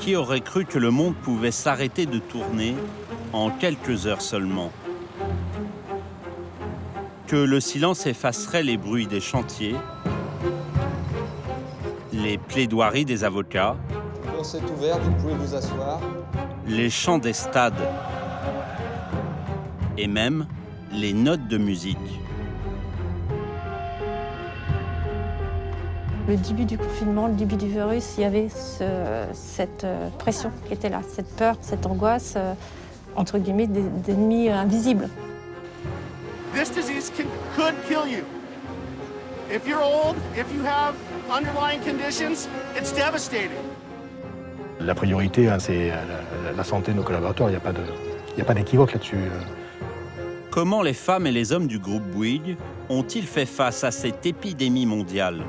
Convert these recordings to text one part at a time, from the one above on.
Qui aurait cru que le monde pouvait s'arrêter de tourner en quelques heures seulement? Que le silence effacerait les bruits des chantiers, les plaidoiries des avocats, La bourse est ouverte, vous pouvez vous asseoir. les chants des stades et même les notes de musique. Le début du confinement, le début du virus, il y avait cette pression qui était là, cette peur, cette angoisse, entre guillemets, d'ennemis invisibles. This disease could kill you. If you're old, if you have underlying conditions, it's devastating. La priorité, c'est la santé de nos collaborateurs. Il n'y a pas d'équivoque là-dessus. Comment les femmes et les hommes du groupe Bouygues ont-ils fait face à cette épidémie mondiale?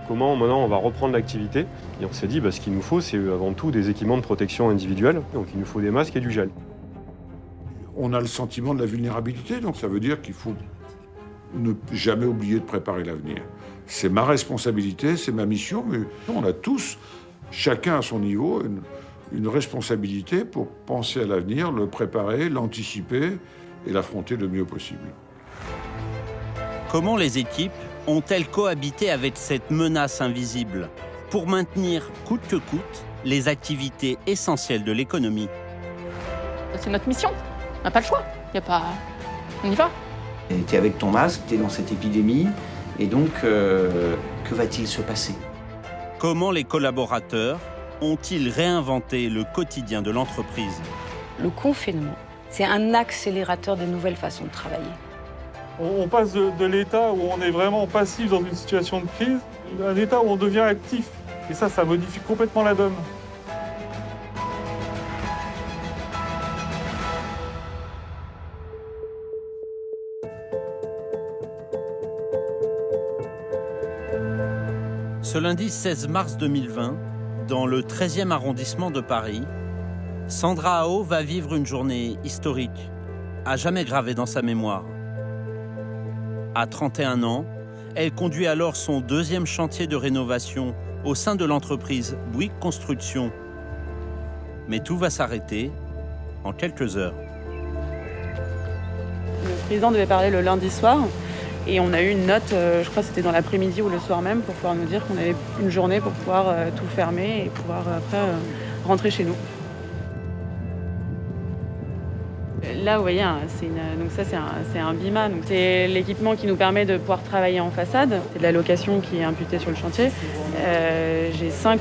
Comment maintenant on va reprendre l'activité? Et on s'est dit, ce qu'il nous faut, c'est avant tout des équipements de protection individuelle. Donc il nous faut des masques et du gel. On a le sentiment de la vulnérabilité, donc ça veut dire qu'il faut ne jamais oublier de préparer l'avenir. C'est ma responsabilité, c'est ma mission, mais on a tous, chacun à son niveau, une responsabilité pour penser à l'avenir, le préparer, l'anticiper et l'affronter le mieux possible. Comment les équipes ont-elles cohabité avec cette menace invisible pour maintenir coûte que coûte les activités essentielles de l'économie? C'est notre mission, on n'a pas le choix, on y va. Tu es avec ton masque, tu es dans cette épidémie, et donc que va-t-il se passer? Comment les collaborateurs ont-ils réinventé le quotidien de l'entreprise? Le confinement, c'est un accélérateur de nouvelles façons de travailler. On passe de l'état où on est vraiment passif dans une situation de crise à un état où on devient actif. Et ça modifie complètement la donne. Ce lundi 16 mars 2020, dans le 13e arrondissement de Paris, Sandra Ao va vivre une journée historique, à jamais gravée dans sa mémoire. À 31 ans, elle conduit alors son deuxième chantier de rénovation au sein de l'entreprise Bouygues Construction. Mais tout va s'arrêter en quelques heures. Le président devait parler le lundi soir et on a eu une note, je crois que c'était dans l'après-midi ou le soir même, pour pouvoir nous dire qu'on avait une journée pour pouvoir tout fermer et pouvoir après rentrer chez nous. Là, vous voyez, donc ça, c'est un BIMA. Donc c'est l'équipement qui nous permet de pouvoir travailler en façade. C'est de la location qui est imputée sur le chantier. J'ai 5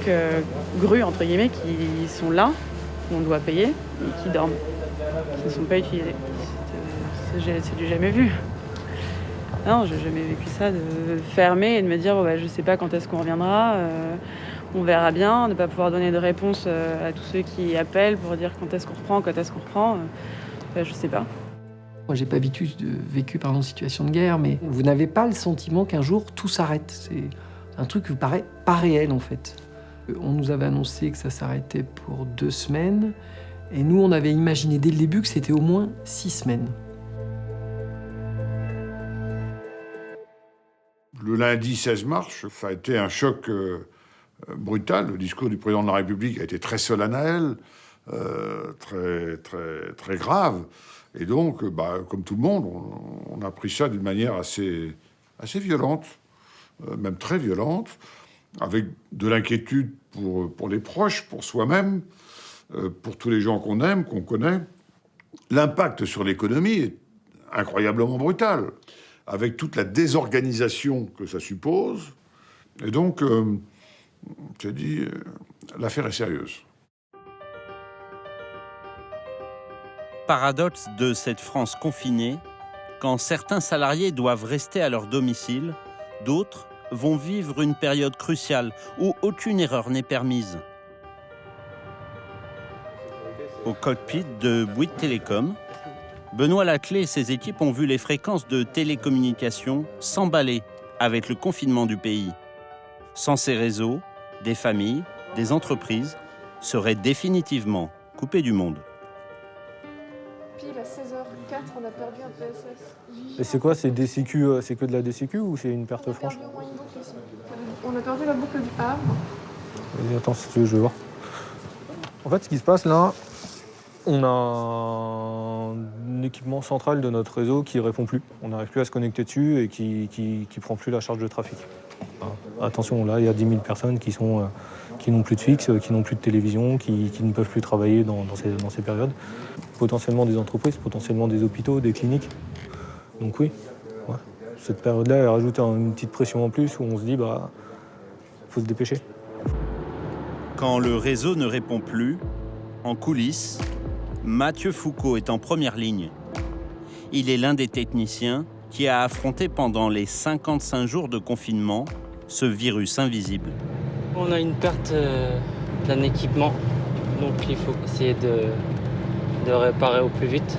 grues, entre guillemets, qui sont là, qu'on doit payer, et qui dorment, qui ne sont pas utilisées. C'est du jamais vu. Non, j'ai jamais vécu ça, de fermer et de me dire, je ne sais pas quand est-ce qu'on reviendra. On verra bien, de ne pas pouvoir donner de réponse à tous ceux qui appellent pour dire quand est-ce qu'on reprend. Je ne sais pas. Moi, j'ai pas vécu une situation de guerre, mais vous n'avez pas le sentiment qu'un jour tout s'arrête. C'est un truc qui vous paraît pas réel, en fait. On nous avait annoncé que ça s'arrêtait pour 2 semaines, et nous, on avait imaginé dès le début que c'était au moins 6 semaines. Le lundi 16 mars, ça a été un choc brutal. Le discours du président de la République a été très solennel, très grave. Et donc, comme tout le monde, on a pris ça d'une manière assez violente, même très violente, avec de l'inquiétude pour les proches, pour soi-même, pour tous les gens qu'on aime, qu'on connaît. L'impact sur l'économie est incroyablement brutal, avec toute la désorganisation que ça suppose. Et donc, j'ai dit, l'affaire est sérieuse. Paradoxe de cette France confinée, quand certains salariés doivent rester à leur domicile, d'autres vont vivre une période cruciale où aucune erreur n'est permise. Au cockpit de Bouygues Télécom, Benoît Laclé et ses équipes ont vu les fréquences de télécommunications s'emballer avec le confinement du pays. Sans ces réseaux, des familles, des entreprises seraient définitivement coupées du monde. Pile à 16h04, on a perdu un PSS. Et c'est quoi, c'est DCQ, c'est que de la DCQ ou c'est une perte franche? On a perdu la boucle du Havre Attends, si tu veux, je vais voir. En fait, ce qui se passe là, on a un équipement central de notre réseau qui ne répond plus. On n'arrive plus à se connecter dessus et qui prend plus la charge de trafic. Attention, là, il y a 10 000 personnes qui n'ont plus de fixe, qui n'ont plus de télévision, qui ne peuvent plus travailler dans ces périodes. Potentiellement des entreprises, potentiellement des hôpitaux, des cliniques. Donc oui, ouais. Cette période-là, elle rajoute une petite pression en plus où on se dit, faut se dépêcher. Quand le réseau ne répond plus, en coulisses, Mathieu Foucault est en première ligne. Il est l'un des techniciens qui a affronté pendant les 55 jours de confinement ce virus invisible. On a une perte d'un équipement, donc il faut essayer de réparer au plus vite.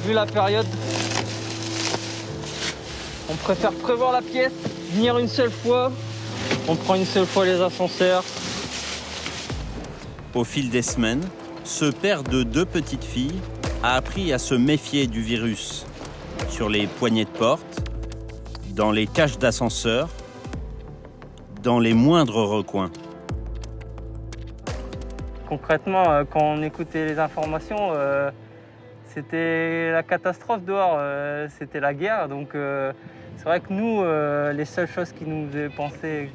Vu la période, on préfère prévoir la pièce, venir une seule fois. On prend une seule fois les ascenseurs. Au fil des semaines, ce père de 2 petites filles a appris à se méfier du virus sur les poignées de porte, dans les cages d'ascenseurs, dans les moindres recoins. Concrètement, quand on écoutait les informations, c'était la catastrophe dehors, c'était la guerre. Donc c'est vrai que nous, les seules choses qui nous faisaient penser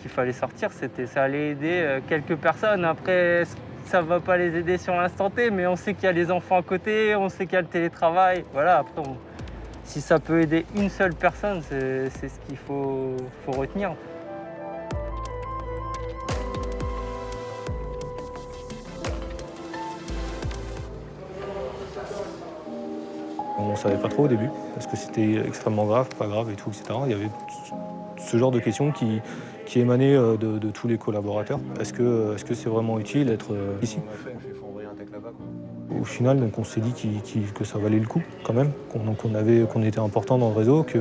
qu'il fallait sortir, c'était ça allait aider quelques personnes. Après, ça ne va pas les aider sur l'instant T, mais on sait qu'il y a les enfants à côté, on sait qu'il y a le télétravail. Voilà, après, si ça peut aider une seule personne, c'est ce qu'il faut retenir. On ne savait pas trop au début, parce que c'était extrêmement grave, pas grave et tout, etc. Il y avait ce genre de questions qui émanaient de tous les collaborateurs. Est-ce que c'est vraiment utile d'être ici ? Au final, donc, on s'est dit que ça valait le coup quand même, qu'on était important dans le réseau, que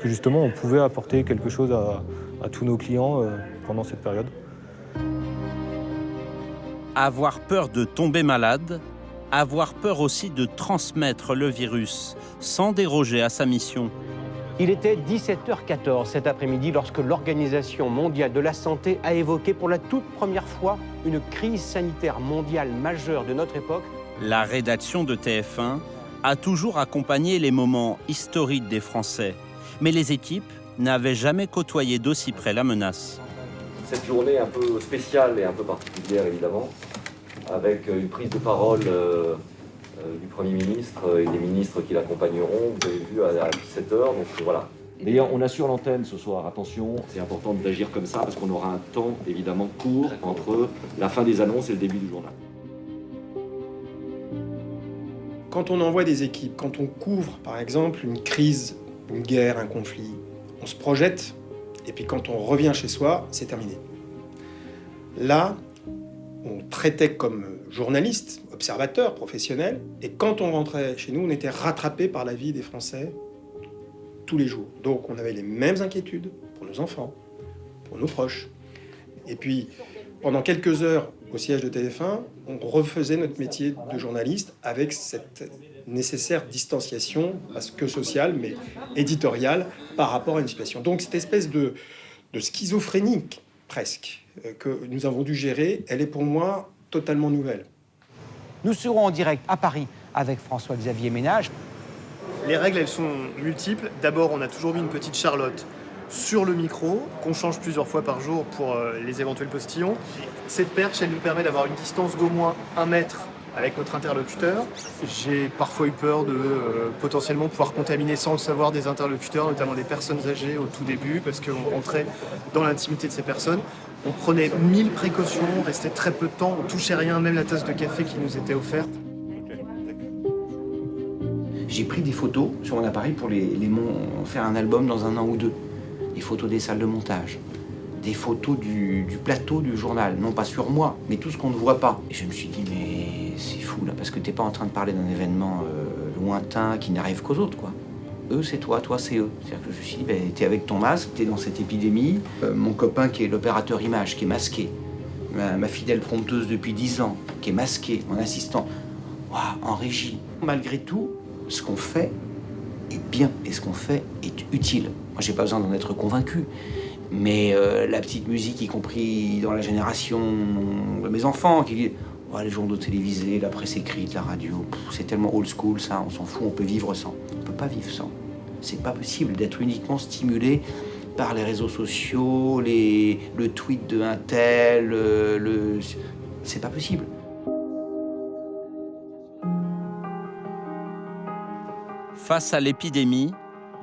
justement on pouvait apporter quelque chose à tous nos clients pendant cette période. Avoir peur de tomber malade, avoir peur aussi de transmettre le virus sans déroger à sa mission. Il était 17h14 cet après-midi lorsque l'Organisation mondiale de la santé a évoqué pour la toute première fois une crise sanitaire mondiale majeure de notre époque. La rédaction de TF1 a toujours accompagné les moments historiques des Français, mais les équipes n'avaient jamais côtoyé d'aussi près la menace. Cette journée un peu spéciale et un peu particulière évidemment, avec une prise de parole du Premier ministre et des ministres qui l'accompagneront, vous avez vu à 17h, donc voilà. D'ailleurs, on assure l'antenne ce soir, attention, c'est important d'agir comme ça parce qu'on aura un temps évidemment court entre la fin des annonces et le début du journal. Quand on envoie des équipes, quand on couvre par exemple une crise, une guerre, un conflit, on se projette et puis quand on revient chez soi, c'est terminé. Là, on traitait comme journaliste, observateur, professionnel, et quand on rentrait chez nous, on était rattrapé par la vie des Français tous les jours. Donc on avait les mêmes inquiétudes pour nos enfants, pour nos proches. Et puis, pendant quelques heures au siège de TF1, on refaisait notre métier de journaliste avec cette nécessaire distanciation, parce que sociale, mais éditoriale, par rapport à une situation. Donc cette espèce de schizophrénie, presque, que nous avons dû gérer, elle est pour moi totalement nouvelle. Nous serons en direct à Paris avec François-Xavier Ménage. Les règles, elles sont multiples. D'abord, on a toujours mis une petite Charlotte sur le micro, qu'on change plusieurs fois par jour pour les éventuels postillons. Cette perche, elle nous permet d'avoir une distance d'au moins 1 mètre avec notre interlocuteur. J'ai parfois eu peur de potentiellement pouvoir contaminer sans le savoir des interlocuteurs, notamment des personnes âgées au tout début, parce qu'on rentrait dans l'intimité de ces personnes. On prenait 1000 précautions, on restait très peu de temps, on touchait rien, même la tasse de café qui nous était offerte. J'ai pris des photos sur mon appareil pour faire un album dans 1 an ou 2. Des photos des salles de montage, des photos du plateau du journal, non pas sur moi, mais tout ce qu'on ne voit pas. Et je me suis dit, mais c'est fou là, parce que t'es pas en train de parler d'un événement lointain qui n'arrive qu'aux autres, quoi. Eux, c'est toi c'est eux. C'est-à-dire que je me suis dit, t'es avec ton masque, t'es dans cette épidémie. Mon copain qui est l'opérateur image, qui est masqué. Ma fidèle prompteuse depuis 10 ans, qui est masquée, mon assistant. Waouh, en régie. Malgré tout, ce qu'on fait, est bien et ce qu'on fait est utile. Moi, j'ai pas besoin d'en être convaincu. Mais la petite musique, y compris dans la génération de mes enfants, qui disent oh, les journaux télévisés, la presse écrite, la radio, c'est tellement old school ça, on s'en fout, on peut vivre sans. On peut pas vivre sans. C'est pas possible d'être uniquement stimulé par les réseaux sociaux, le tweet de un tel, c'est pas possible. Face à l'épidémie,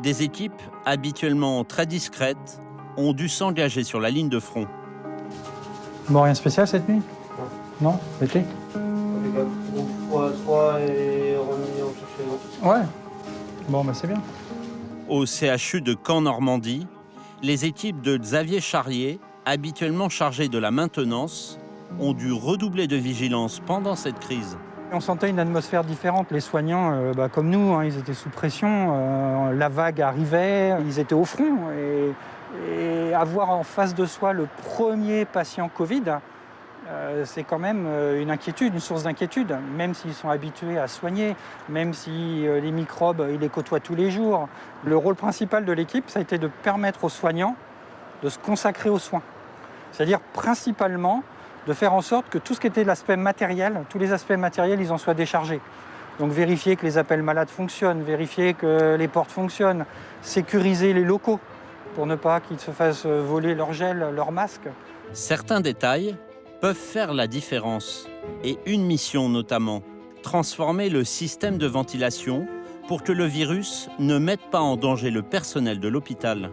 des équipes habituellement très discrètes ont dû s'engager sur la ligne de front. Bon, rien de spécial cette nuit? Non? L'été? Froid et remis en chercher. Ouais. Bon, bah c'est bien. Au CHU de Caen-Normandie, les équipes de Xavier Charrier, habituellement chargées de la maintenance, ont dû redoubler de vigilance pendant cette crise. On sentait une atmosphère différente. Les soignants, comme nous, ils étaient sous pression. La vague arrivait, ils étaient au front. Et avoir en face de soi le premier patient Covid, c'est quand même une inquiétude, une source d'inquiétude. Même s'ils sont habitués à soigner, même si les microbes, ils les côtoient tous les jours. Le rôle principal de l'équipe, ça a été de permettre aux soignants de se consacrer aux soins. C'est-à-dire principalement de faire en sorte que tout ce qui était l'aspect matériel, tous les aspects matériels, ils en soient déchargés. Donc vérifier que les appels malades fonctionnent, vérifier que les portes fonctionnent, sécuriser les locaux pour ne pas qu'ils se fassent voler leur gel, leur masque. Certains détails peuvent faire la différence. Et une mission notamment, transformer le système de ventilation pour que le virus ne mette pas en danger le personnel de l'hôpital.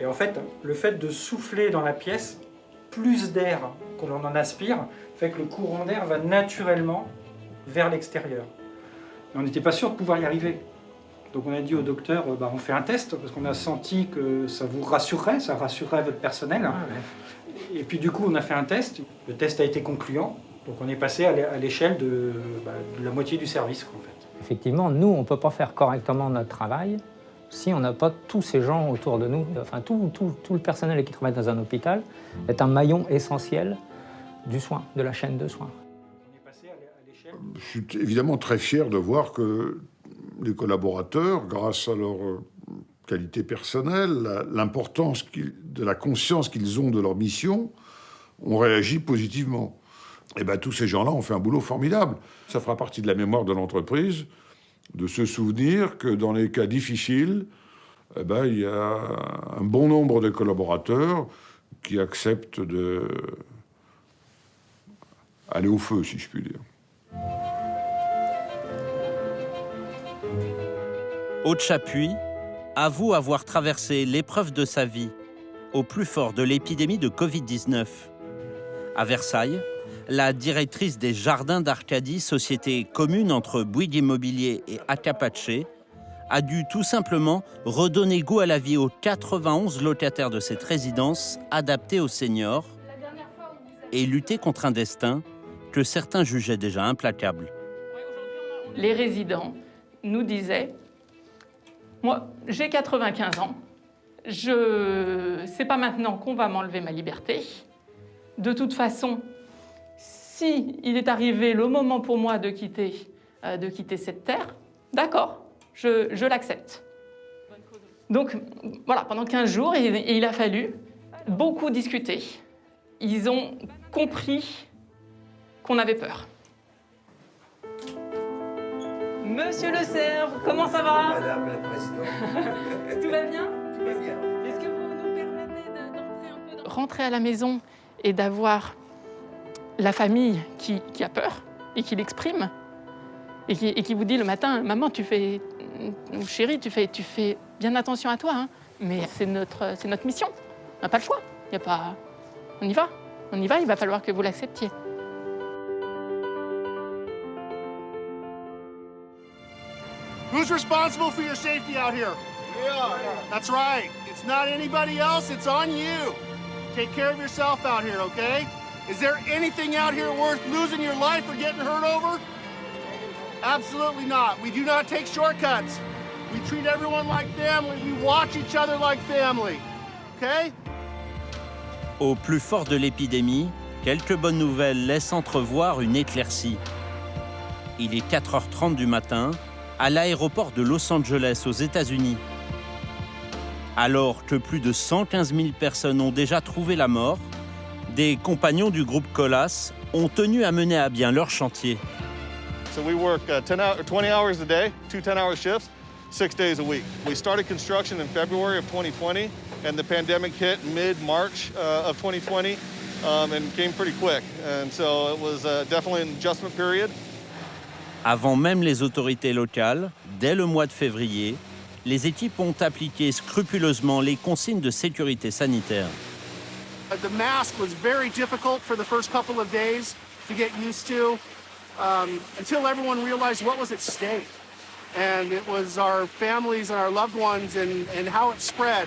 Et en fait, le fait de souffler dans la pièce, plus d'air que l'on en aspire, fait que le courant d'air va naturellement vers l'extérieur. Et on n'était pas sûr de pouvoir y arriver. Donc on a dit au docteur, on fait un test, parce qu'on a senti que ça vous rassurerait, ça rassurerait votre personnel. Ah ouais. Et puis du coup, on a fait un test. Le test a été concluant. Donc on est passé à l'échelle de la moitié du service, en fait. Effectivement, nous, on ne peut pas faire correctement notre travail si on n'a pas tous ces gens autour de nous. Enfin, tout le personnel qui travaille dans un hôpital est un maillon essentiel du soin, de la chaîne de soins. Je suis évidemment très fier de voir que les collaborateurs, grâce à leur qualité personnelle, l'importance de la conscience qu'ils ont de leur mission, ont réagi positivement. Et bien, tous ces gens-là ont fait un boulot formidable. Ça fera partie de la mémoire de l'entreprise, de se souvenir que dans les cas difficiles, il y a un bon nombre de collaborateurs qui acceptent d'aller au feu, si je puis dire. Aude Chapuis avoue avoir traversé l'épreuve de sa vie au plus fort de l'épidémie de Covid-19. À Versailles, la directrice des Jardins d'Arcadie, société commune entre Bouygues Immobilier et Acapace, a dû tout simplement redonner goût à la vie aux 91 locataires de cette résidence adaptée aux seniors et lutter contre un destin que certains jugeaient déjà implacable. Les résidents nous disaient « Moi, j'ai 95 ans, c'est pas maintenant qu'on va m'enlever ma liberté. De toute façon, si il est arrivé le moment pour moi de quitter cette terre, d'accord, je l'accepte. » Donc voilà, pendant 15 jours, il a fallu beaucoup discuter. Ils ont compris qu'on avait peur. Monsieur Le Cerf, comment ça va? Madame la Présidente. Tout va bien? Tout va bien. Est-ce que vous nous permettez d'entrer un peu dans... Rentrer à la maison et d'avoir la famille qui a peur et qui l'exprime et qui vous dit le matin, maman, chérie, tu fais bien attention à toi, hein, mais c'est notre mission. On n'a pas le choix. On y va, il va falloir que vous l'acceptiez. Who's responsible for your safety out here? We are. That's right. It's not anybody else, it's on you. Take care of yourself out here, okay? Is there anything out here worth losing your life or getting hurt over? Absolutely not. We do not take shortcuts. We treat everyone like family. We watch each other like family. Okay? Au plus fort de l'épidémie, quelques bonnes nouvelles laissent entrevoir une éclaircie. Il est 4h30 du matin à l'aéroport de Los Angeles aux États-Unis. Alors que plus de 115 000 personnes ont déjà trouvé la mort, des compagnons du groupe Colas ont tenu à mener à bien leur chantier. So we work 20 hours a day, 2 10-hour shifts, 6 days a week. We started construction in February of 2020, and the pandemic hit mid-March of 2020 and came pretty quick. And so it was definitely an adjustment period. Avant même les autorités locales, dès le mois de février, les équipes ont appliqué scrupuleusement les consignes de sécurité sanitaire. The mask was very difficult for the first couple of days to get used to until everyone realized what was at stake. And it was our families and our loved ones and how it spread.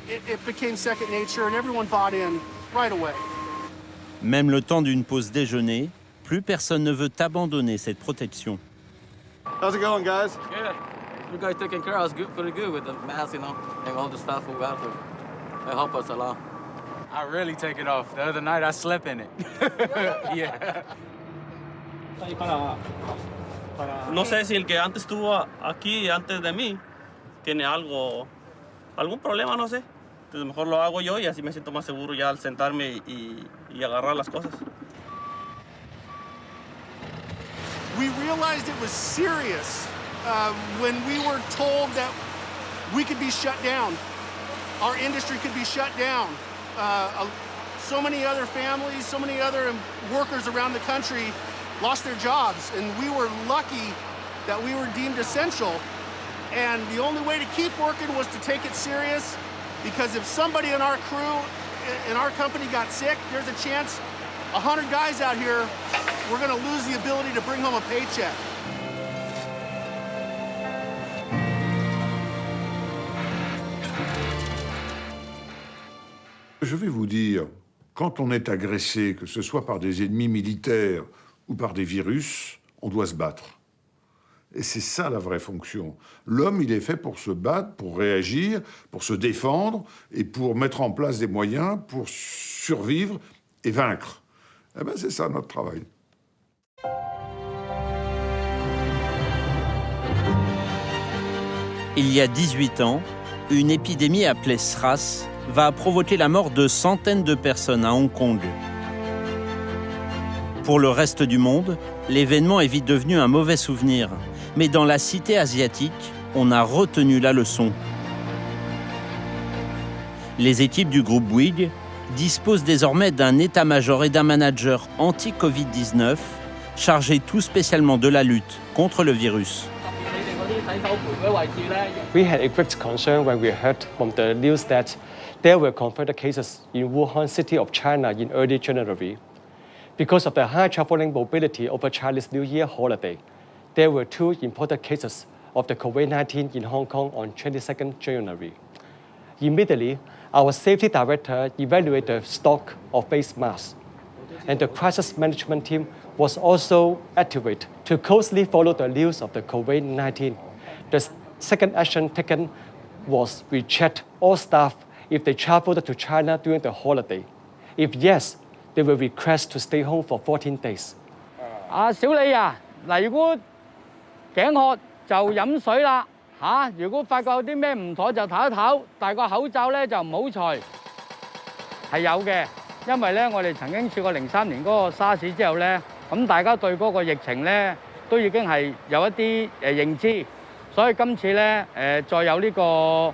It became second nature and everyone bought in right away. Même le temps d'une pause déjeuner, plus personne ne veut abandonner cette protection. How's it going, guys? Good. You guys taking care of us pretty good with the mask, and all the stuff we got to. They help us a lot. I really take it off. The other night I slept in it. Yeah. No sé si el que antes estuvo aquí antes de mí tiene algún problema, no sé. Entonces mejor lo hago yo y así me siento más seguro ya al sentarme y agarrar las cosas. We realized it was serious when we were told that we could be shut down. Our industry could be shut down. So many other families, so many other workers around the country lost their jobs, and we were lucky that we were deemed essential. And the only way to keep working was to take it serious, because if somebody in our crew, in our company got sick, there's a chance 100 guys out here, we're going to lose the ability to bring home a paycheck. Je vais vous dire, quand on est agressé, que ce soit par des ennemis militaires ou par des virus, on doit se battre. Et c'est ça la vraie fonction. L'homme, il est fait pour se battre, pour réagir, pour se défendre et pour mettre en place des moyens pour survivre et vaincre. Eh bien, c'est ça notre travail. Il y a 18 ans, une épidémie appelée SRAS va provoquer la mort de centaines de personnes à Hong Kong. Pour le reste du monde, l'événement est vite devenu un mauvais souvenir. Mais dans la cité asiatique, on a retenu la leçon. Les équipes du groupe Bouygues disposent désormais d'un état-major et d'un manager anti-Covid-19 chargés tout spécialement de la lutte contre le virus. We had a great concern when we heard from the news that there were confirmed cases in Wuhan city of China in early January. Because of the high traveling mobility over Chinese New Year holiday, there were 2 important cases of the COVID-19 in Hong Kong on 22nd January. Immediately, our safety director evaluated the stock of face masks, and the crisis management team was also activated to closely follow the news of the COVID-19. The second action taken was we checked all staff if they traveled to China during the holiday. If yes, they will request to stay home for 14 days. 小李啊，嗱，如果頸渴就飲水啦嚇。如果發覺有啲咩唔妥就唞一唞，但係個口罩咧就唔好除。係有嘅，因為咧我哋曾經試過03年嗰個沙士之後咧，咁大家對嗰個疫情咧都已經係有一啲認知，所以今次咧再有呢個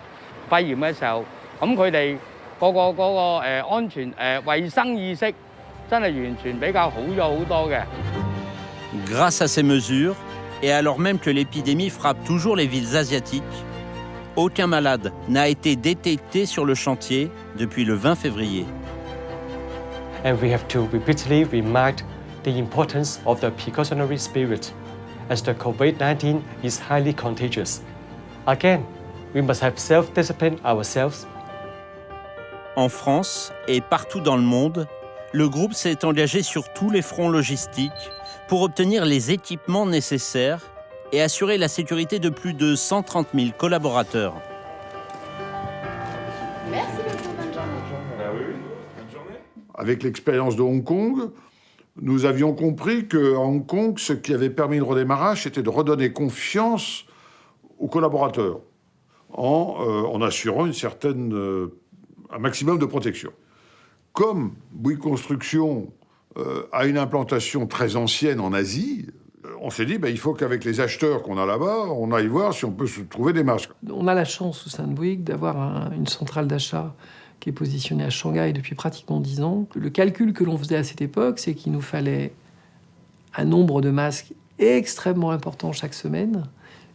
肺炎嘅時候，咁佢哋嗰個安全衞生意識真係完全比較好咗好多嘅。Grâce à ces mesures, et alors même que l'épidémie frappe toujours les villes asiatiques, aucun malade n'a été détecté sur le chantier depuis le 20 février. And we have to repeatedly remind the importance of the precautionary spirit, as the COVID-19 is highly contagious. Again, we must have self-discipline ourselves. En France et partout dans le monde, le groupe s'est engagé sur tous les fronts logistiques pour obtenir les équipements nécessaires et assurer la sécurité de plus de 130 000 collaborateurs. Merci beaucoup, bonne journée. Avec l'expérience de Hong Kong, nous avions compris qu'à Hong Kong, ce qui avait permis le redémarrage, c'était de redonner confiance aux collaborateurs en assurant un maximum de protection. Comme Bouygues Construction a une implantation très ancienne en Asie, on s'est dit il faut qu'avec les acheteurs qu'on a là-bas, on aille voir si on peut se trouver des masques. On a la chance au sein de Bouygues d'avoir une centrale d'achat qui est positionnée à Shanghai depuis pratiquement 10 ans. Le calcul que l'on faisait à cette époque, c'est qu'il nous fallait un nombre de masques extrêmement important chaque semaine,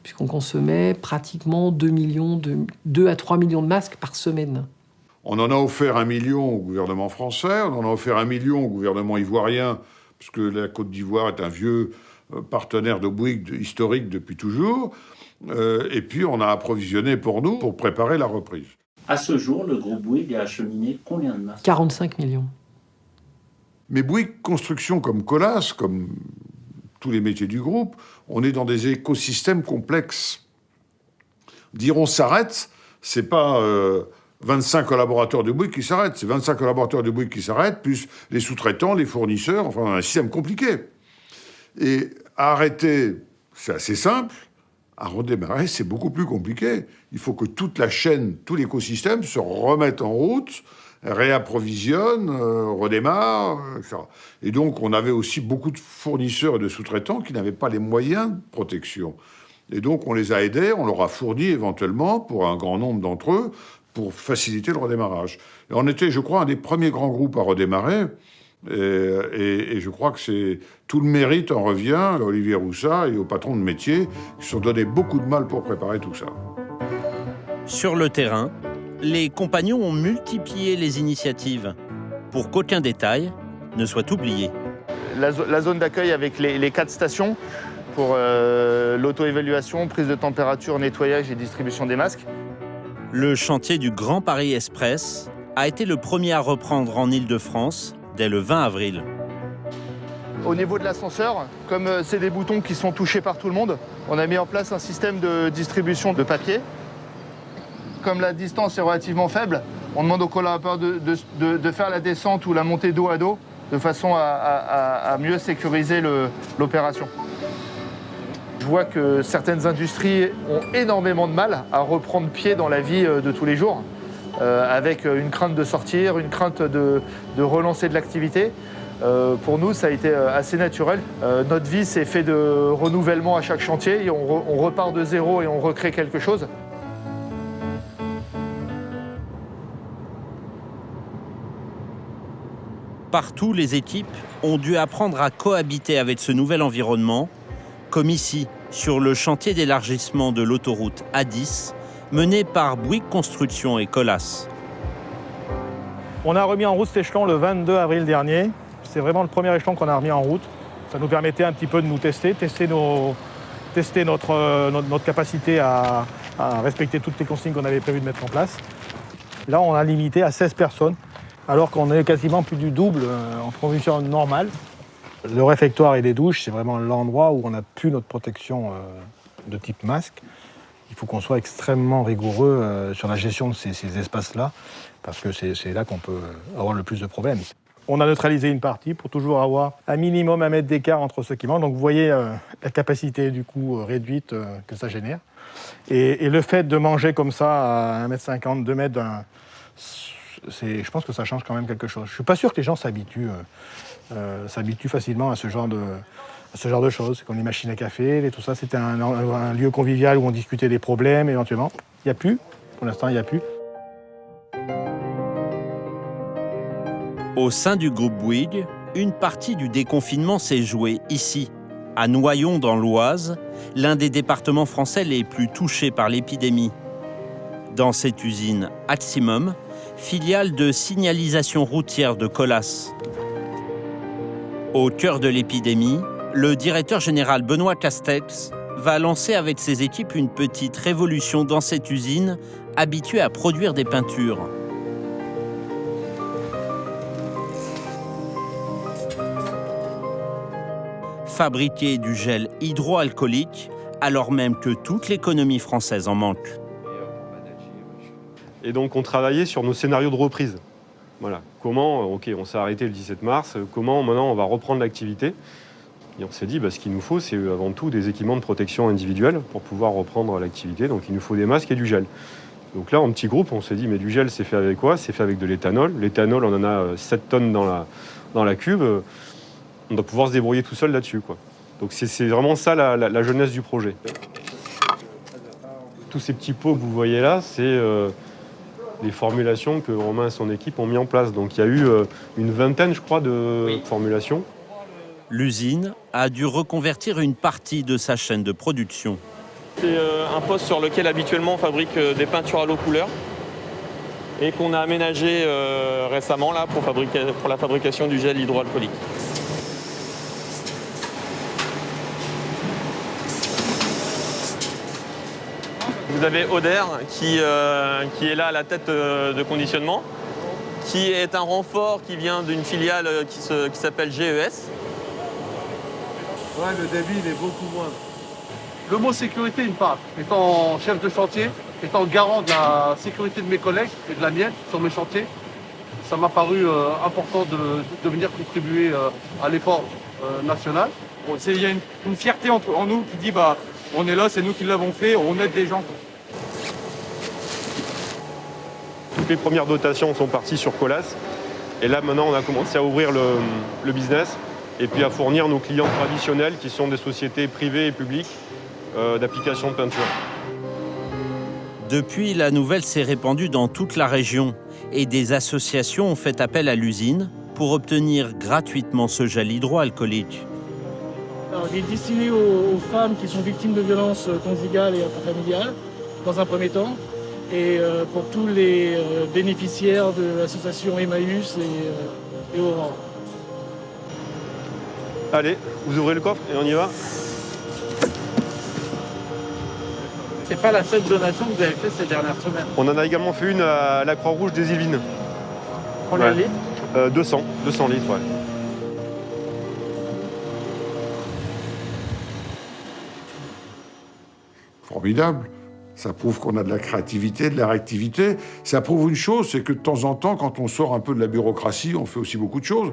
puisqu'on consommait pratiquement 2 à 3 millions de masques par semaine. On en a offert 1 million au gouvernement français, on en a offert 1 million au gouvernement ivoirien, puisque la Côte d'Ivoire est un vieux partenaire de Bouygues historique depuis toujours. Et puis on a approvisionné pour nous, pour préparer la reprise. À ce jour, le groupe Bouygues a acheminé combien de masques ? 45 millions. Mais Bouygues Construction comme Colas, comme tous les métiers du groupe, on est dans des écosystèmes complexes. Dire on s'arrête, c'est pas 25 collaborateurs de Bouygues qui s'arrêtent, c'est 25 collaborateurs de Bouygues qui s'arrêtent, plus les sous-traitants, les fournisseurs, enfin un système compliqué. Et à arrêter, c'est assez simple. À redémarrer, c'est beaucoup plus compliqué. Il faut que toute la chaîne, tout l'écosystème se remette en route, réapprovisionne, redémarre, etc. Et donc, on avait aussi beaucoup de fournisseurs et de sous-traitants qui n'avaient pas les moyens de protection. Et donc, on les a aidés, on leur a fourni éventuellement, pour un grand nombre d'entre eux, pour faciliter le redémarrage. Et on était, je crois, un des premiers grands groupes à redémarrer. Et je crois que tout le mérite en revient à Olivier Roussat et aux patrons de métier qui se sont donné beaucoup de mal pour préparer tout ça. Sur le terrain, les compagnons ont multiplié les initiatives pour qu'aucun détail ne soit oublié. La zone d'accueil avec les 4 stations pour l'auto-évaluation, prise de température, nettoyage et distribution des masques. Le chantier du Grand Paris Express a été le premier à reprendre en Île-de-France dès le 20 avril. Au niveau de l'ascenseur, comme c'est des boutons qui sont touchés par tout le monde, on a mis en place un système de distribution de papier. Comme la distance est relativement faible, on demande aux collaborateurs de faire la descente ou la montée dos à dos de façon à mieux sécuriser l'opération. Je vois que certaines industries ont énormément de mal à reprendre pied dans la vie de tous les jours, avec une crainte de sortir, une crainte de relancer de l'activité. Pour nous, ça a été assez naturel. Notre vie, c'est fait de renouvellement à chaque chantier. Et on repart de zéro et on recrée quelque chose. Partout, les équipes ont dû apprendre à cohabiter avec ce nouvel environnement, comme ici, sur le chantier d'élargissement de l'autoroute A10, mené par Bouygues Construction et Colas. On a remis en route cet échelon le 22 avril dernier. C'est vraiment le premier échelon qu'on a remis en route. Ça nous permettait un petit peu de nous tester notre capacité à respecter toutes les consignes qu'on avait prévu de mettre en place. Là, on a limité à 16 personnes, alors qu'on est quasiment plus du double en conditions normales. Le réfectoire et les douches, c'est vraiment l'endroit où on n'a plus notre protection de type masque. Il faut qu'on soit extrêmement rigoureux sur la gestion de ces espaces-là, parce que c'est là qu'on peut avoir le plus de problèmes. On a neutralisé une partie pour toujours avoir un minimum 1 mètre d'écart entre ceux qui manquent. Donc vous voyez la capacité du coup réduite que ça génère. Et le fait de manger comme ça à 1,50 m, 2 mètres, je pense que ça change quand même quelque chose. Je ne suis pas sûr que les gens s'habituent facilement à ce genre de choses. Comme les machines à café, tout ça, c'était un lieu convivial où on discutait des problèmes éventuellement. Il n'y a plus, pour l'instant il n'y a plus. Au sein du groupe Bouygues, une partie du déconfinement s'est jouée ici, à Noyon dans l'Oise, l'un des départements français les plus touchés par l'épidémie. Dans cette usine Aximum, filiale de signalisation routière de Colas. Au cœur de l'épidémie, le directeur général Benoît Castex va lancer avec ses équipes une petite révolution dans cette usine habituée à produire des peintures. Fabriquer du gel hydroalcoolique alors même que toute l'économie française en manque. Et donc on travaillait sur nos scénarios de reprise. Voilà. Comment, on s'est arrêté le 17 mars, comment maintenant on va reprendre l'activité. Et on s'est dit, ce qu'il nous faut, c'est avant tout des équipements de protection individuelle pour pouvoir reprendre l'activité. Donc il nous faut des masques et du gel. Donc là, en petit groupe, on s'est dit, mais du gel, c'est fait avec quoi? C'est fait avec de l'éthanol. L'éthanol, on en a 7 tonnes dans la cuve. On doit pouvoir se débrouiller tout seul là-dessus, quoi. Donc c'est vraiment ça la jeunesse du projet. Tous ces petits pots que vous voyez là, c'est les formulations que Romain et son équipe ont mis en place. Donc il y a eu une vingtaine, je crois, de formulations. L'usine a dû reconvertir une partie de sa chaîne de production. C'est un poste sur lequel habituellement on fabrique des peintures à l'eau couleur et qu'on a aménagé récemment là, pour la fabrication du gel hydroalcoolique. Vous avez Oder qui est là à la tête de conditionnement, qui est un renfort qui vient d'une filiale qui s'appelle GES. Ouais, le débit, il est beaucoup moins. Le mot sécurité, il me parle. Étant chef de chantier, étant garant de la sécurité de mes collègues et de la mienne sur mes chantiers, ça m'a paru important de venir contribuer à l'effort national. Il y a une fierté en nous qui dit on est là, c'est nous qui l'avons fait, on aide des gens. Toutes les premières dotations sont parties sur Colas. Et là, maintenant, on a commencé à ouvrir le business et puis à fournir nos clients traditionnels qui sont des sociétés privées et publiques d'application de peinture. Depuis, la nouvelle s'est répandue dans toute la région et des associations ont fait appel à l'usine pour obtenir gratuitement ce gel hydroalcoolique. Alors, il est destiné aux femmes qui sont victimes de violences conjugales et intrafamiliales, dans un premier temps, et pour tous les bénéficiaires de l'association Emmaüs et Aurore. Allez, vous ouvrez le coffre et on y va. C'est pas la seule donation que vous avez faite ces dernières semaines. On en a également fait une à la Croix-Rouge des Yvelines. Combien de litres 200 litres, ouais. Formidable. Ça prouve qu'on a de la créativité, de la réactivité. Ça prouve une chose, c'est que de temps en temps, quand on sort un peu de la bureaucratie, on fait aussi beaucoup de choses.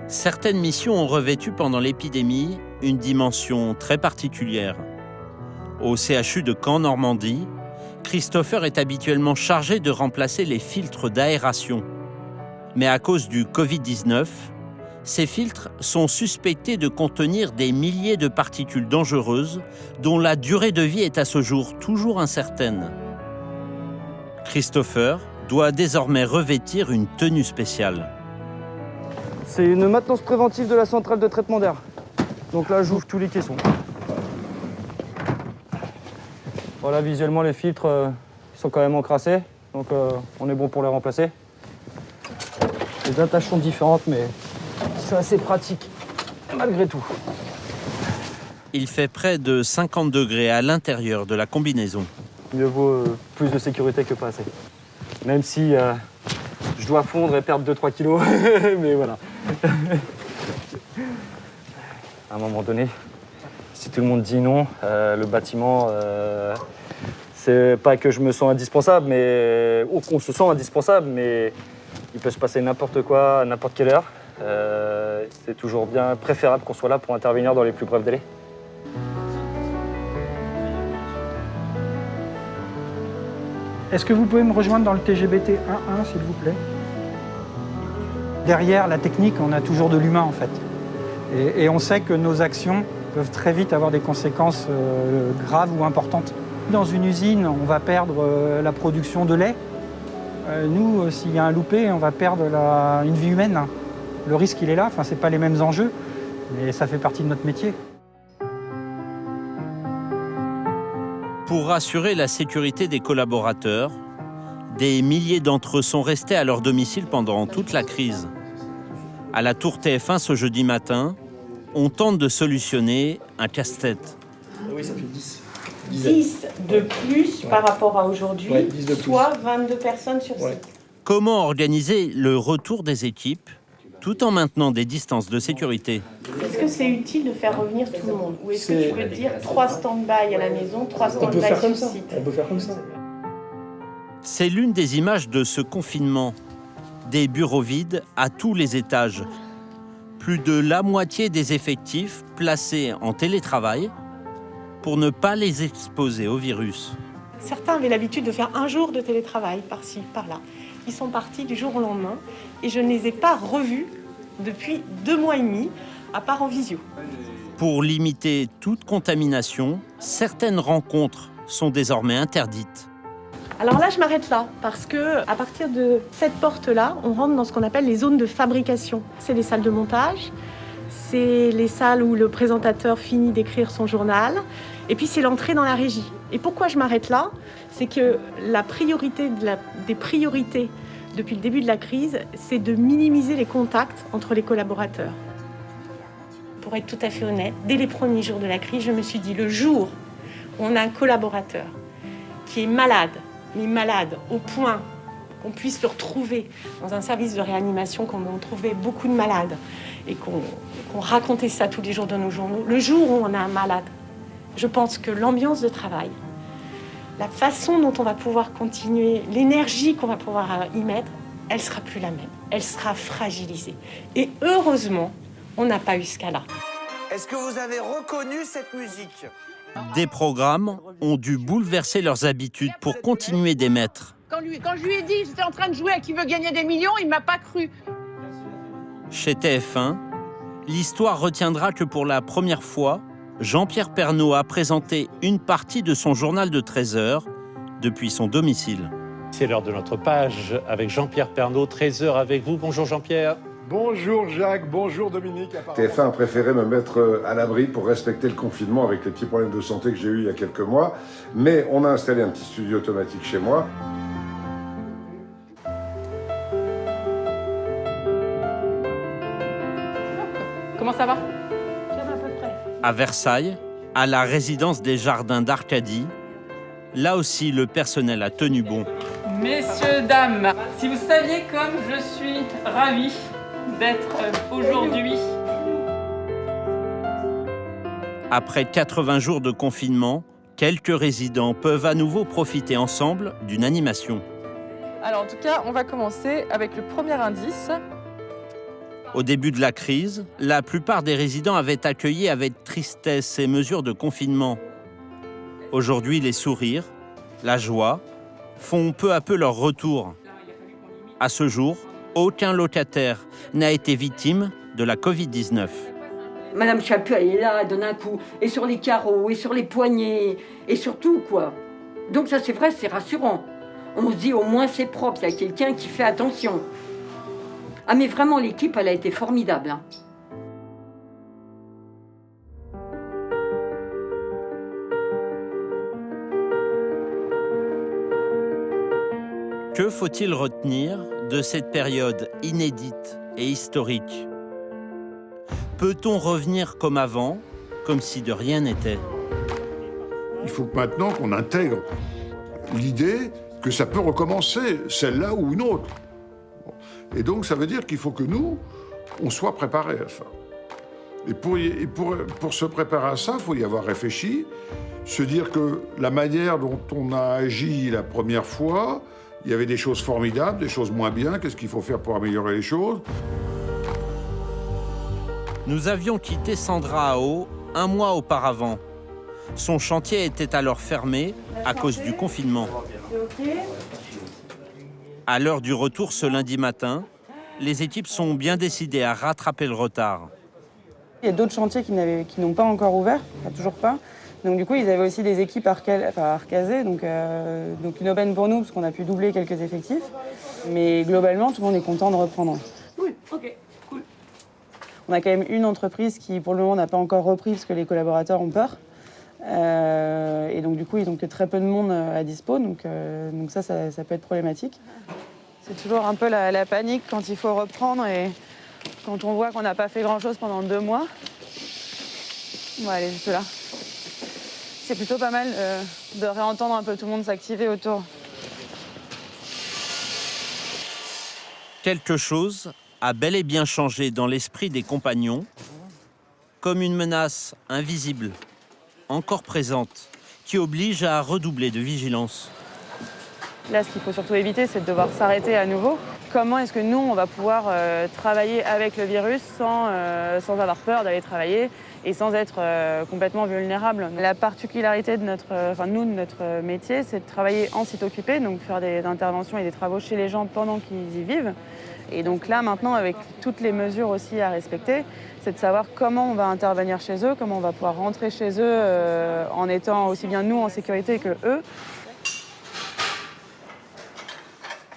Certaines missions ont revêtu pendant l'épidémie une dimension très particulière. Au CHU de Caen-Normandie, Christopher est habituellement chargé de remplacer les filtres d'aération. Mais à cause du Covid-19, ces filtres sont suspectés de contenir des milliers de particules dangereuses dont la durée de vie est à ce jour toujours incertaine. Christopher doit désormais revêtir une tenue spéciale. C'est une maintenance préventive de la centrale de traitement d'air. Donc là, j'ouvre tous les caissons. Voilà, visuellement, les filtres sont quand même encrassés. Donc on est bon pour les remplacer. Les attaches sont différentes, mais c'est assez pratique, malgré tout. Il fait près de 50 degrés à l'intérieur de la combinaison. Mieux vaut plus de sécurité que pas assez. Même si je dois fondre et perdre 2-3 kilos, mais voilà. À un moment donné, si tout le monde dit non, le bâtiment, c'est pas que je me sens indispensable, mais ou qu'on se sent indispensable, mais il peut se passer n'importe quoi à n'importe quelle heure. C'est toujours bien préférable qu'on soit là pour intervenir dans les plus brefs délais. Est-ce que vous pouvez me rejoindre dans le TGBT 1.1, s'il vous plaît? Derrière la technique, on a toujours de l'humain, en fait. Et on sait que nos actions peuvent très vite avoir des conséquences graves ou importantes. Dans une usine, on va perdre la production de lait. Nous, s'il y a un loupé, on va perdre une vie humaine. Le risque, il est là. Enfin, c'est pas les mêmes enjeux, mais ça fait partie de notre métier. Pour assurer la sécurité des collaborateurs, des milliers d'entre eux sont restés à leur domicile pendant toute la crise. À la Tour TF1 ce jeudi matin, on tente de solutionner un casse-tête. Oui, ça fait 10. 10 de plus par rapport à aujourd'hui, ouais, soit 22 personnes sur site. Ouais. Comment organiser le retour des équipes tout en maintenant des distances de sécurité? Est-ce que c'est utile de faire revenir tout le monde? Ou est-ce que tu veux dire 3 stand-by à la maison, 3 stand-by sur site? On peut faire comme ça. C'est l'une des images de ce confinement. Des bureaux vides à tous les étages. Plus de la moitié des effectifs placés en télétravail pour ne pas les exposer au virus. Certains avaient l'habitude de faire un jour de télétravail, par-ci, par-là. Ils sont partis du jour au lendemain et je ne les ai pas revus depuis 2 mois et demi, à part en visio. Pour limiter toute contamination, certaines rencontres sont désormais interdites. Alors là, je m'arrête là, parce que à partir de cette porte-là, on rentre dans ce qu'on appelle les zones de fabrication. C'est les salles de montage, c'est les salles où le présentateur finit d'écrire son journal, et puis c'est l'entrée dans la régie. Et pourquoi je m'arrête là? C'est que la priorité des priorités depuis le début de la crise, c'est de minimiser les contacts entre les collaborateurs. Pour être tout à fait honnête, dès les premiers jours de la crise, je me suis dit, le jour où on a un collaborateur qui est malade, mais malade au point qu'on puisse le retrouver dans un service de réanimation, comme on trouvait beaucoup de malades, et qu'on racontait ça tous les jours dans nos journaux, le jour où on a un malade, je pense que l'ambiance de travail, la façon dont on va pouvoir continuer, l'énergie qu'on va pouvoir y mettre, elle sera plus la même. Elle sera fragilisée. Et heureusement, on n'a pas eu ce cas-là. Est-ce que vous avez reconnu cette musique? Des programmes ont dû bouleverser leurs habitudes pour continuer d'émettre. Quand je lui ai dit que j'étais en train de jouer à Qui veut gagner des millions, il ne m'a pas cru. Chez TF1, l'histoire retiendra que pour la première fois, Jean-Pierre Pernaut a présenté une partie de son journal de 13 heures depuis son domicile. C'est l'heure de notre page avec Jean-Pierre Pernaut, 13 heures avec vous. Bonjour Jean-Pierre. Bonjour Jacques, bonjour Dominique. TF1 a préféré me mettre à l'abri pour respecter le confinement avec les petits problèmes de santé que j'ai eus il y a quelques mois. Mais on a installé un petit studio automatique chez moi. Comment ça va? À Versailles, à la résidence des Jardins d'Arcadie, là aussi le personnel a tenu bon. Messieurs, dames, si vous saviez comme je suis ravie d'être aujourd'hui. Après 80 jours de confinement, quelques résidents peuvent à nouveau profiter ensemble d'une animation. Alors en tout cas, on va commencer avec le premier indice. Au début de la crise, la plupart des résidents avaient accueilli avec tristesse ces mesures de confinement. Aujourd'hui, les sourires, la joie, font peu à peu leur retour. À ce jour, aucun locataire n'a été victime de la Covid-19. Madame Chaput, elle est là, elle donne un coup, et sur les carreaux, et sur les poignets, et sur tout, quoi. Donc ça, c'est vrai, c'est rassurant. On se dit, au moins, c'est propre, il y a quelqu'un qui fait attention. Ah mais vraiment, l'équipe, elle a été formidable. Hein. Que faut-il retenir de cette période inédite et historique? Peut-on revenir comme avant, comme si de rien n'était? Il faut maintenant qu'on intègre l'idée que ça peut recommencer, celle-là ou une autre. Et donc, ça veut dire qu'il faut que nous, on soit préparés à ça. Et pour se préparer à ça, il faut y avoir réfléchi, se dire que la manière dont on a agi la première fois, il y avait des choses formidables, des choses moins bien, qu'est-ce qu'il faut faire pour améliorer les choses? Nous avions quitté Sandra Ao un mois auparavant. Son chantier était alors fermé à cause du confinement. À l'heure du retour ce lundi matin, les équipes sont bien décidées à rattraper le retard. Il y a d'autres chantiers qui n'ont pas encore ouvert, toujours pas. Donc du coup, ils avaient aussi des équipes à recaser, donc une aubaine pour nous, parce qu'on a pu doubler quelques effectifs. Mais globalement, tout le monde est content de reprendre. Oui, ok, cool. On a quand même une entreprise qui, pour le moment, n'a pas encore repris, parce que les collaborateurs ont peur. Et donc du coup, ils n'ont que très peu de monde à dispo, donc ça peut être problématique. C'est toujours un peu la panique quand il faut reprendre et quand on voit qu'on n'a pas fait grand-chose pendant 2 mois. On va aller juste là. C'est plutôt pas mal de réentendre un peu tout le monde s'activer autour. Quelque chose a bel et bien changé dans l'esprit des compagnons, comme une menace invisible, encore présente, qui oblige à redoubler de vigilance. Là, ce qu'il faut surtout éviter, c'est de devoir s'arrêter à nouveau. comment est-ce que nous, on va pouvoir travailler avec le virus sans avoir peur d'aller travailler et sans être complètement vulnérable. La particularité de notre métier, c'est de travailler en site occupé, donc faire des interventions et des travaux chez les gens pendant qu'ils y vivent. Et donc là, maintenant, avec toutes les mesures aussi à respecter, c'est de savoir comment on va intervenir chez eux, comment on va pouvoir rentrer chez eux en étant aussi bien nous en sécurité que eux.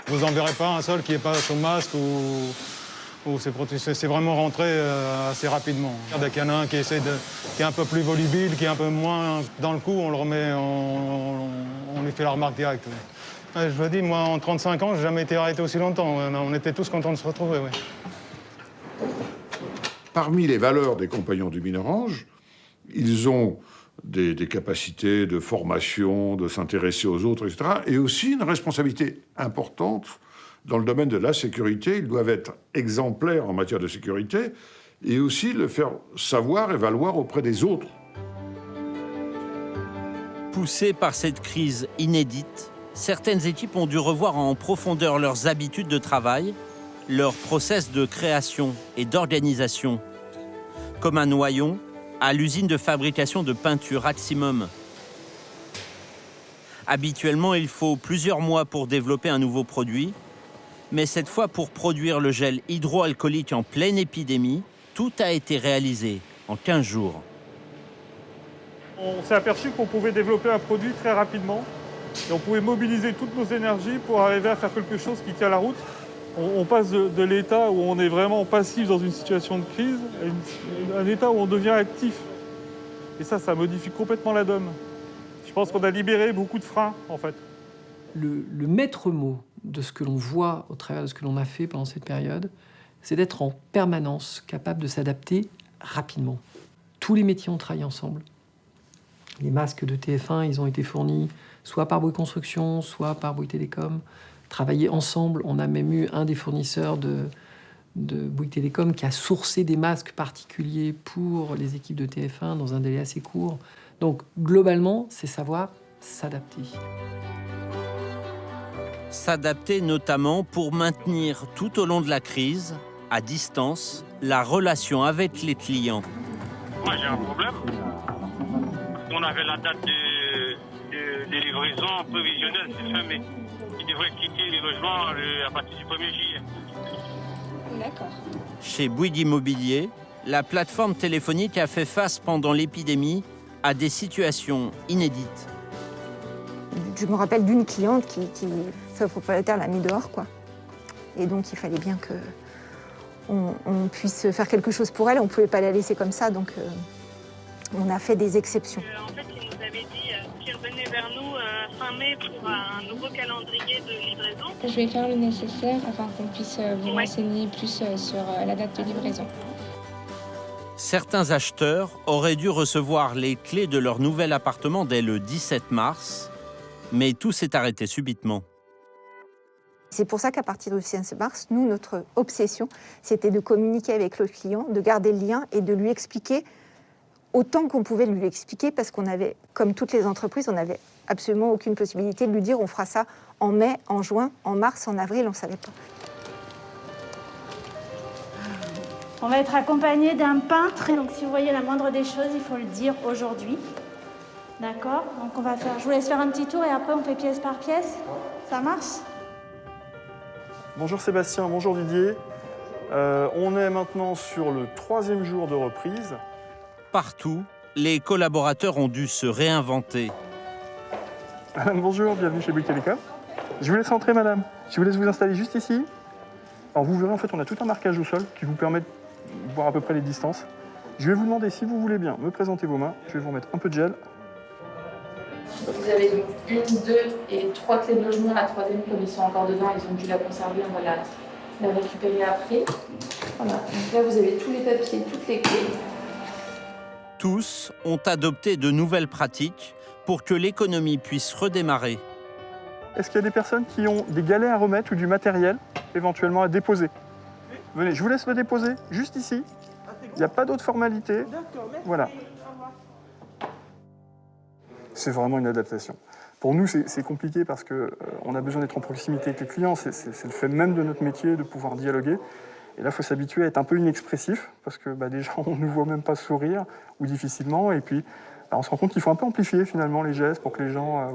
Vous n'en verrez pas un seul qui n'est pas sous masque ou c'est vraiment rentré assez rapidement. Dès qu'il y en a un qui est un peu plus volubile, qui est un peu moins dans le coup, on le remet, on lui fait la remarque directe. Ouais. Ouais, je vous dis, moi, en 35 ans, je n'ai jamais été arrêté aussi longtemps. On était tous contents de se retrouver. Ouais. Parmi les valeurs des compagnons du Minorange, ils ont des capacités de formation, de s'intéresser aux autres, etc. Et aussi une responsabilité importante dans le domaine de la sécurité. Ils doivent être exemplaires en matière de sécurité et aussi le faire savoir et valoir auprès des autres. Poussés par cette crise inédite, certaines équipes ont dû revoir en profondeur leurs habitudes de travail, leur process de création et d'organisation. Comme à Noyon, à l'usine de fabrication de peinture Aximum. Habituellement, il faut plusieurs mois pour développer un nouveau produit, mais cette fois, pour produire le gel hydroalcoolique en pleine épidémie, tout a été réalisé en 15 jours. On s'est aperçu qu'on pouvait développer un produit très rapidement et on pouvait mobiliser toutes nos énergies pour arriver à faire quelque chose qui tient la route. On passe de l'état où on est vraiment passif dans une situation de crise à un état où on devient actif. Et ça modifie complètement la donne. Je pense qu'on a libéré beaucoup de freins, en fait. Le maître mot de ce que l'on voit au travers de ce que l'on a fait pendant cette période, c'est d'être en permanence capable de s'adapter rapidement. Tous les métiers ont travaillé ensemble. Les masques de TF1, ils ont été fournis soit par Bouygues Construction, soit par Bouygues Télécom. Travailler ensemble, on a même eu un des fournisseurs de Bouygues Télécom qui a sourcé des masques particuliers pour les équipes de TF1 dans un délai assez court. Donc, globalement, c'est savoir s'adapter. S'adapter notamment pour maintenir tout au long de la crise, à distance, la relation avec les clients. Moi, j'ai un problème. On avait la date de livraison prévisionnelle, c'est fin mai. Il devrait quitter les logements à partir du 1er juillet. D'accord. Chez Bouygues Immobilier, la plateforme téléphonique a fait face pendant l'épidémie à des situations inédites. Je me rappelle d'une cliente qui sa propriétaire l'a mis dehors, quoi. Et donc il fallait bien qu'on puisse faire quelque chose pour elle. On ne pouvait pas la laisser comme ça, donc on a fait des exceptions. En fait, il nous avait dit qu'il revenait vers nous fin mai pour un nouveau calendrier de livraison. Je vais faire le nécessaire afin qu'on puisse vous renseigner plus sur la date de livraison. Certains acheteurs auraient dû recevoir les clés de leur nouvel appartement dès le 17 mars, mais tout s'est arrêté subitement. C'est pour ça qu'à partir du 16 mars, nous, notre obsession, c'était de communiquer avec le client, de garder le lien et de lui expliquer autant qu'on pouvait lui expliquer, parce qu'on avait, comme toutes les entreprises, on n'avait absolument aucune possibilité de lui dire on fera ça en mai, en juin, en mars, en avril, on ne savait pas. On va être accompagné d'un peintre, donc si vous voyez la moindre des choses, il faut le dire aujourd'hui. D'accord? Donc on va faire, je vous laisse faire un petit tour et après on fait pièce par pièce. Ça marche? Bonjour Sébastien, bonjour Didier. On est maintenant sur le 3e jour de reprise. Partout, les collaborateurs ont dû se réinventer. Madame, bonjour, bienvenue chez Bouygues Télécom. Je vous laisse rentrer, madame. Je vous laisse vous installer juste ici. Alors vous verrez, en fait, on a tout un marquage au sol qui vous permet de voir à peu près les distances. Je vais vous demander, si vous voulez bien, me présenter vos mains. Je vais vous remettre un peu de gel. Vous avez donc 1, 2 et 3 clés de logement. La 3e, comme ils sont encore dedans, ils ont dû la conserver. On va la récupérer après. Voilà. Donc là, vous avez tous les papiers, toutes les clés. Tous ont adopté de nouvelles pratiques pour que l'économie puisse redémarrer. Est-ce qu'il y a des personnes qui ont des galets à remettre ou du matériel éventuellement à déposer? Venez, je vous laisse le déposer juste ici. Il n'y a pas d'autre formalité. Voilà. C'est vraiment une adaptation. Pour nous, c'est compliqué parce qu'on a besoin d'être en proximité avec les clients. C'est le fait même de notre métier de pouvoir dialoguer. Et là, il faut s'habituer à être un peu inexpressif parce que déjà, on ne nous voit même pas sourire ou difficilement. Et puis, on se rend compte qu'il faut un peu amplifier finalement les gestes pour que les gens...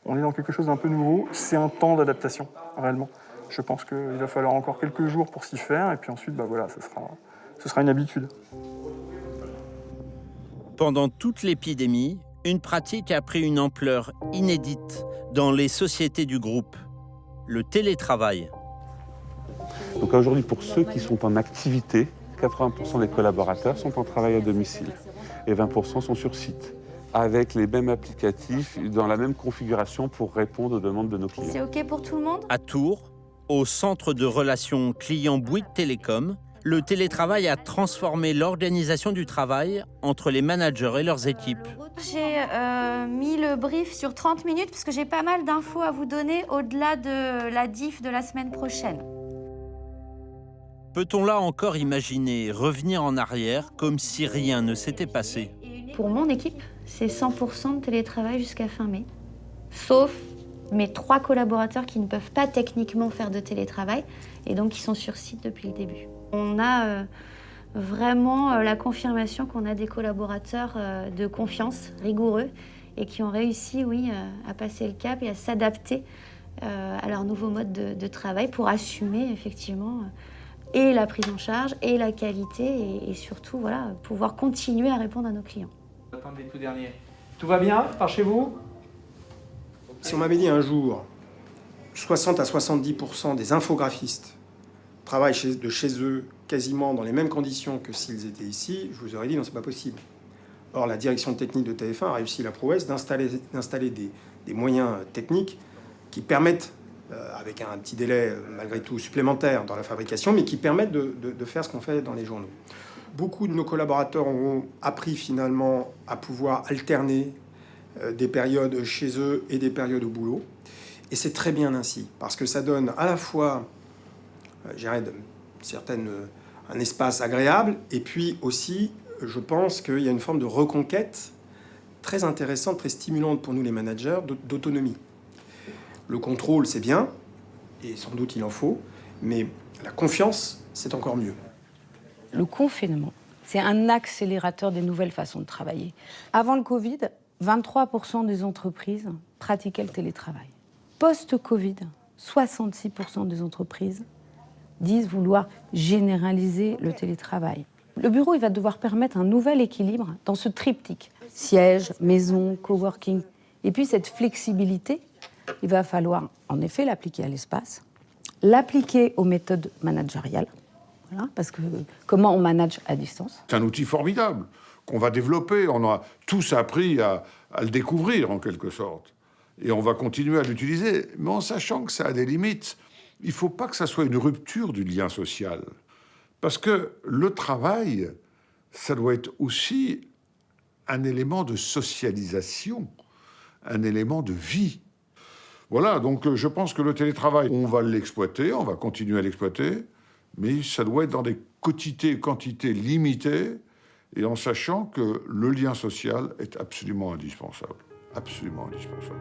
on est dans quelque chose d'un peu nouveau. C'est un temps d'adaptation, réellement. Je pense qu'il va falloir encore quelques jours pour s'y faire. Et puis ensuite, ce sera une habitude. Pendant toute l'épidémie, une pratique a pris une ampleur inédite dans les sociétés du groupe, le télétravail. Donc aujourd'hui, pour ceux qui sont en activité, 80% des collaborateurs sont en travail à domicile et 20% sont sur site, avec les mêmes applicatifs, dans la même configuration pour répondre aux demandes de nos clients. C'est OK pour tout le monde ? À Tours, au centre de relations clients Bouygues Télécom, le télétravail a transformé l'organisation du travail entre les managers et leurs équipes. J'ai mis le brief sur 30 minutes parce que j'ai pas mal d'infos à vous donner au-delà de la diff de la semaine prochaine. Peut-on là encore imaginer revenir en arrière comme si rien ne s'était passé ? Pour mon équipe, c'est 100% de télétravail jusqu'à fin mai, sauf mes 3 collaborateurs qui ne peuvent pas techniquement faire de télétravail et donc qui sont sur site depuis le début. On a vraiment la confirmation qu'on a des collaborateurs de confiance, rigoureux, et qui ont réussi, à passer le cap et à s'adapter à leur nouveau mode de travail pour assumer effectivement et la prise en charge et la qualité et surtout pouvoir continuer à répondre à nos clients. Attendez, tout dernier. Tout va bien par chez vous ? Si on m'avait dit un jour 60 à 70% des infographistes travaillent de chez eux quasiment dans les mêmes conditions que s'ils étaient ici, je vous aurais dit non, c'est pas possible. Or, la direction technique de TF1 a réussi la prouesse d'installer des moyens techniques qui permettent, avec un petit délai malgré tout supplémentaire dans la fabrication, mais qui permettent de faire ce qu'on fait dans les journaux. Beaucoup de nos collaborateurs ont appris finalement à pouvoir alterner des périodes chez eux et des périodes au boulot. Et c'est très bien ainsi, parce que ça donne à la fois un espace agréable, et puis aussi, je pense qu'il y a une forme de reconquête très intéressante, très stimulante pour nous les managers, d'autonomie. Le contrôle, c'est bien, et sans doute il en faut, mais la confiance, c'est encore mieux. Le confinement, c'est un accélérateur des nouvelles façons de travailler. Avant le Covid, 23% des entreprises pratiquaient le télétravail. Post-Covid, 66% des entreprises disent vouloir généraliser le télétravail. Le bureau, il va devoir permettre un nouvel équilibre dans ce triptyque. Siège, maison, coworking. Et puis cette flexibilité, il va falloir en effet l'appliquer à l'espace, l'appliquer aux méthodes managériales, parce que comment on manage à distance. C'est un outil formidable qu'on va développer. On a tous appris à le découvrir en quelque sorte. Et on va continuer à l'utiliser, mais en sachant que ça a des limites. Il ne faut pas que ça soit une rupture du lien social. Parce que le travail, ça doit être aussi un élément de socialisation, un élément de vie. Voilà, donc je pense que le télétravail, on va l'exploiter, on va continuer à l'exploiter, mais ça doit être dans des quantités limitées et en sachant que le lien social est absolument indispensable. Absolument indispensable.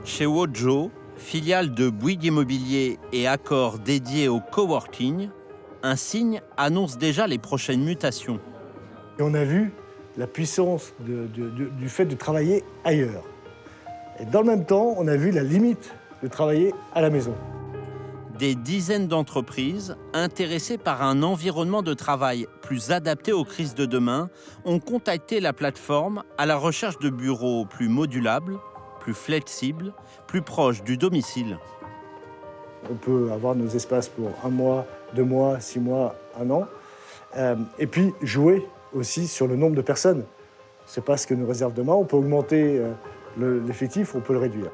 Chez Wojo, filiale de Bouygues Immobilier et accord dédié au coworking, un signe annonce déjà les prochaines mutations. Et on a vu la puissance du fait de travailler ailleurs. Et dans le même temps, on a vu la limite de travailler à la maison. Des dizaines d'entreprises, intéressées par un environnement de travail plus adapté aux crises de demain, ont contacté la plateforme à la recherche de bureaux plus modulables, plus flexibles, plus proches du domicile. On peut avoir nos espaces pour 1 mois, 2 mois, 6 mois, 1 an. Et puis jouer aussi sur le nombre de personnes. C'est pas ce que nous réserve demain. On peut augmenter l'effectif, on peut le réduire.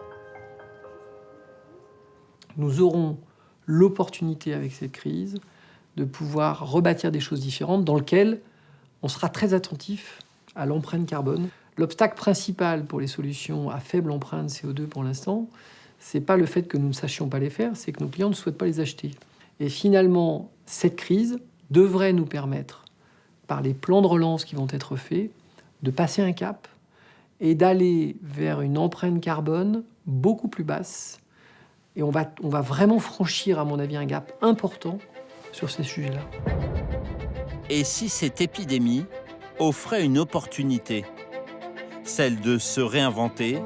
Nous aurons l'opportunité avec cette crise de pouvoir rebâtir des choses différentes dans lesquelles on sera très attentif à l'empreinte carbone. L'obstacle principal pour les solutions à faible empreinte CO2 pour l'instant, c'est pas le fait que nous ne sachions pas les faire, c'est que nos clients ne souhaitent pas les acheter. Et finalement, cette crise devrait nous permettre, par les plans de relance qui vont être faits, de passer un cap et d'aller vers une empreinte carbone beaucoup plus basse. Et on va vraiment franchir, à mon avis, un gap important sur ces sujets-là. Et si cette épidémie offrait une opportunité, celle de se réinventer,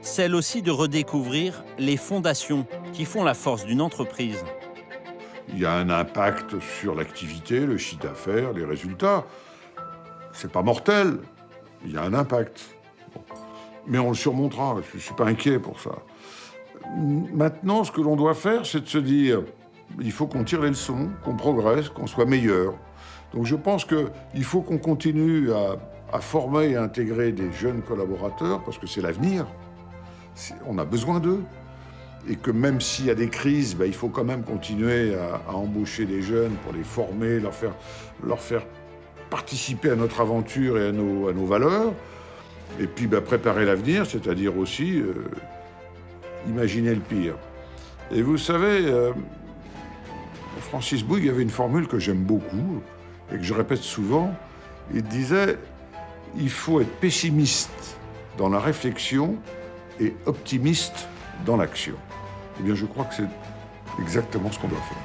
celle aussi de redécouvrir les fondations qui font la force d'une entreprise. Il y a un impact sur l'activité, le chiffre d'affaires, les résultats. C'est pas mortel, il y a un impact. Bon. Mais on le surmontera, je ne suis pas inquiet pour ça. Maintenant, ce que l'on doit faire, c'est de se dire, il faut qu'on tire les leçons, qu'on progresse, qu'on soit meilleur. Donc je pense qu'il faut qu'on continue à former et à intégrer des jeunes collaborateurs, parce que c'est l'avenir. On a besoin d'eux. Et que même s'il y a des crises, il faut quand même continuer à embaucher des jeunes pour les former, leur faire participer à notre aventure et à nos valeurs. Et puis préparer l'avenir, c'est-à-dire aussi imaginer le pire. Et vous savez, Francis Bouygues avait une formule que j'aime beaucoup et que je répète souvent. Il disait « Il faut être pessimiste dans la réflexion et optimiste dans l'action ». Eh bien, je crois que c'est exactement ce qu'on doit faire.